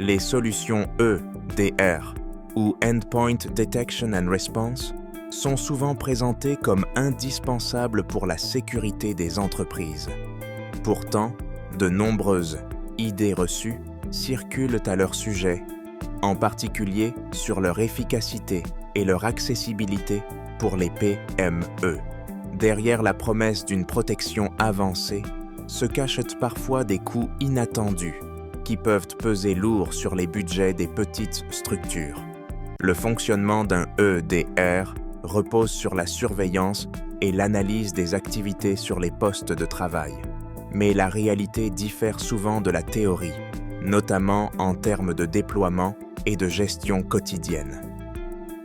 Les solutions EDR ou Endpoint Detection and Response sont souvent présentées comme indispensables pour la sécurité des entreprises. Pourtant, de nombreuses idées reçues circulent à leur sujet, en particulier sur leur efficacité et leur accessibilité pour les PME. Derrière la promesse d'une protection avancée se cachent parfois des coûts inattendus qui peuvent peser lourd sur les budgets des petites structures. Le fonctionnement d'un EDR repose sur la surveillance et l'analyse des activités sur les postes de travail. Mais la réalité diffère souvent de la théorie, notamment en termes de déploiement et de gestion quotidienne.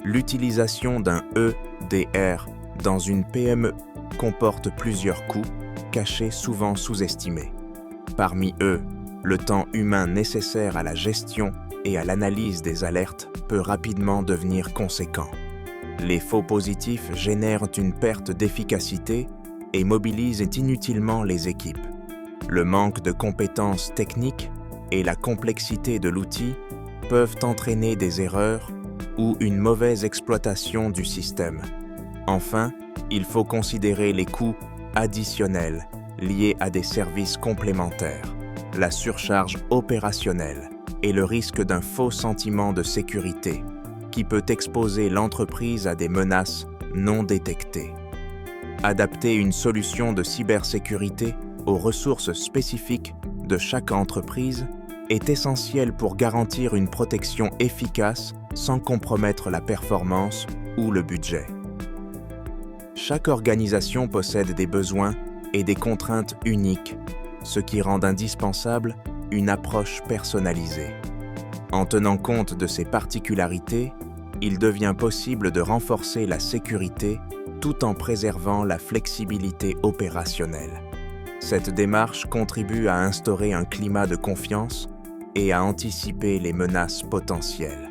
L'utilisation d'un EDR dans une PME comporte plusieurs coûts, cachés souvent sous-estimés. Parmi eux, le temps humain nécessaire à la gestion et à l'analyse des alertes peut rapidement devenir conséquent. Les faux positifs génèrent une perte d'efficacité et mobilisent inutilement les équipes. Le manque de compétences techniques et la complexité de l'outil peuvent entraîner des erreurs ou une mauvaise exploitation du système. Enfin, il faut considérer les coûts additionnels liés à des services complémentaires, la surcharge opérationnelle et le risque d'un faux sentiment de sécurité qui peut exposer l'entreprise à des menaces non détectées. Adapter une solution de cybersécurité aux ressources spécifiques de chaque entreprise est essentiel pour garantir une protection efficace sans compromettre la performance ou le budget. Chaque organisation possède des besoins et des contraintes uniques, ce qui rend indispensable une approche personnalisée. En tenant compte de ces particularités, il devient possible de renforcer la sécurité tout en préservant la flexibilité opérationnelle. Cette démarche contribue à instaurer un climat de confiance et à anticiper les menaces potentielles.